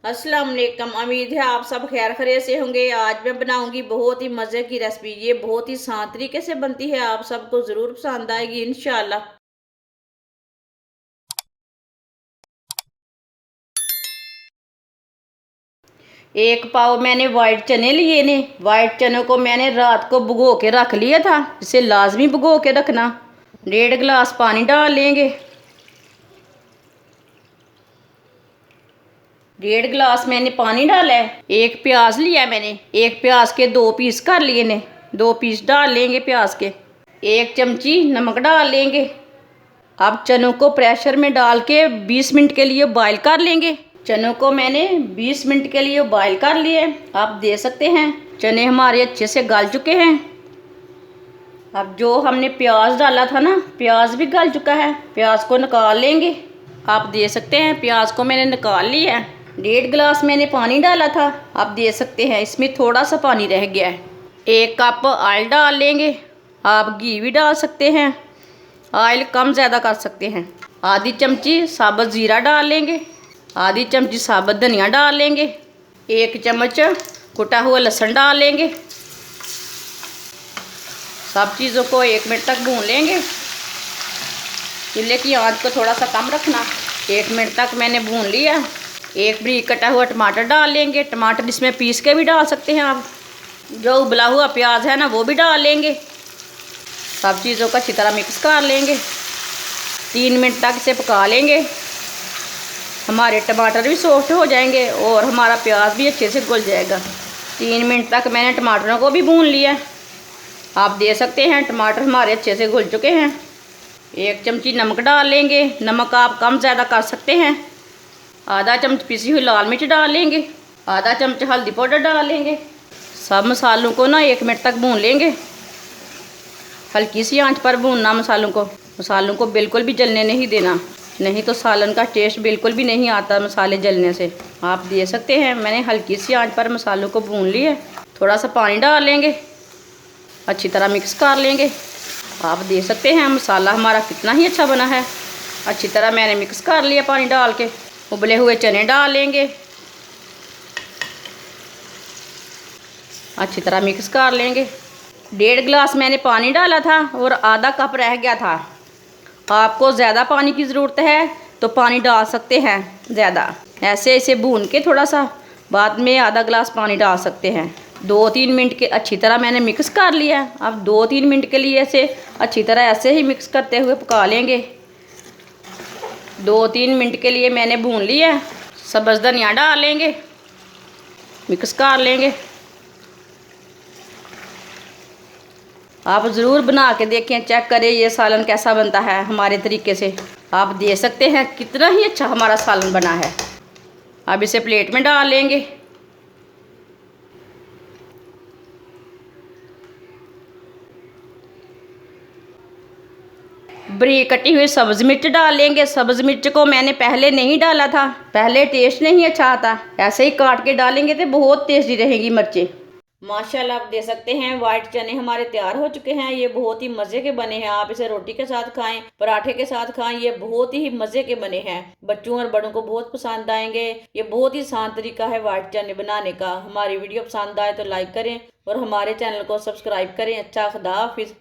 अस्सलाम वालेकुम। उम्मीद है आप सब खैर खैरियत से होंगे। आज मैं बनाऊंगी बहुत ही मज़े की रेसिपी। ये बहुत ही आसान तरीके से बनती है, आप सबको ज़रूर पसंद आएगी इंशाल्लाह। एक पाव मैंने वाइट चने लिए ने। वाइट चनों को मैंने रात को भिगो के रख लिया था, इसे लाजमी भिगो के रखना। 1.5 गिलास पानी डाल लेंगे। 1.5 गिलास मैंने पानी डाला है। एक प्याज लिया मैंने, एक प्याज के 2 पीस कर लिए ने। 2 पीस डाल लेंगे प्याज के। 1 चमची नमक डाल लेंगे। अब चनों को प्रेशर में डाल के 20 मिनट के लिए बॉईल कर लेंगे। चनों को मैंने 20 मिनट के लिए बॉईल कर लिए। आप दे सकते हैं चने हमारे अच्छे से गल चुके हैं। अब जो हमने प्याज डाला था ना, प्याज भी गल चुका है। प्याज को निकाल लेंगे। आप दे सकते हैं प्याज को मैंने निकाल लिया है। 1.5 गिलास मैंने पानी डाला था, आप दे सकते हैं इसमें थोड़ा सा पानी रह गया है। 1 कप ऑयल डाल लेंगे। आप घी भी डाल सकते हैं, ऑयल कम ज़्यादा कर सकते हैं। आधी चमची साबुत ज़ीरा डाल लेंगे। आधी चमची साबुत धनिया डाल लेंगे। 1 चम्मच कुटा हुआ लहसुन डाल लेंगे। सब चीज़ों को 1 मिनट तक भून लेंगे। चूल्हे की आंच को थोड़ा सा कम रखना। 1 मिनट तक मैंने भून लिया। 1 बारीक कटा हुआ टमाटर डाल लेंगे। टमाटर इसमें पीस के भी डाल सकते हैं आप। जो उबला हुआ प्याज है ना, वो भी डाल लेंगे। सब चीज़ों को अच्छी तरह मिक्स कर लेंगे। 3 मिनट तक इसे पका लेंगे। हमारे टमाटर भी सॉफ्ट हो जाएंगे और हमारा प्याज भी अच्छे से घुल जाएगा। 3 मिनट तक मैंने टमाटरों को भी भून लिया। आप दे सकते हैं टमाटर हमारे अच्छे से घुल चुके हैं। 1 चमची नमक डाल लेंगे। नमक आप कम ज़्यादा कर सकते हैं। आधा चम्मच पिसी हुई लाल मिर्च डाल लेंगे। आधा चम्मच हल्दी पाउडर डाल लेंगे। सब मसालों को ना 1 मिनट तक भून लेंगे। हल्की सी आंच पर भूनना मसालों को। मसालों को बिल्कुल भी जलने नहीं देना, नहीं तो सालन का टेस्ट बिल्कुल भी नहीं आता मसाले जलने से। आप दे सकते हैं मैंने हल्की सी आंच पर मसालों को भून लिया। थोड़ा सा पानी डाल लेंगे, अच्छी तरह मिक्स कर लेंगे। आप दे सकते हैं मसाला हमारा कितना ही अच्छा बना है। अच्छी तरह मैंने मिक्स कर लिया पानी डाल के। उबले हुए चने डाल लेंगे, अच्छी तरह मिक्स कर लेंगे। 1.5 गिलास मैंने पानी डाला था और आधा कप रह गया था। आपको ज़्यादा पानी की ज़रूरत है तो पानी डाल सकते हैं ज़्यादा। ऐसे इसे भून के थोड़ा सा बाद में आधा गिलास पानी डाल सकते हैं। 2-3 मिनट के अच्छी तरह मैंने मिक्स कर लिया। अब 2-3 मिनट के लिए ऐसे अच्छी तरह ऐसे ही मिक्स करते हुए पका लेंगे। 2-3 मिनट के लिए मैंने भून लिया। सब्ज़ धनिया डाल लेंगे, मिक्स कर लेंगे। आप ज़रूर बना के देखें, चेक करें ये सालन कैसा बनता है हमारे तरीके से। आप दे सकते हैं कितना ही अच्छा हमारा सालन बना है। अब इसे प्लेट में डाल लेंगे। बारीक कटी हुई सब्ज़ मिर्च डाल लेंगे। सब्ज़ मिर्च को मैंने पहले नहीं डाला था, पहले टेस्ट नहीं अच्छा आता। ऐसे ही काट के डालेंगे तो बहुत टेस्टी रहेगी मिर्चें। माशाल्लाह आप दे सकते हैं वाइट चने हमारे तैयार हो चुके हैं। ये बहुत ही मज़े के बने हैं। आप इसे रोटी के साथ खाएं, पराठे के साथ खाएं, ये बहुत ही मज़े के बने हैं। बच्चों और बड़ों को बहुत पसंद आएंगे। ये बहुत ही आसान तरीका है वाइट चने बनाने का। हमारी वीडियो पसंद आए तो लाइक करें और हमारे चैनल को सब्सक्राइब करें। अच्छा, खुदा हाफिज़।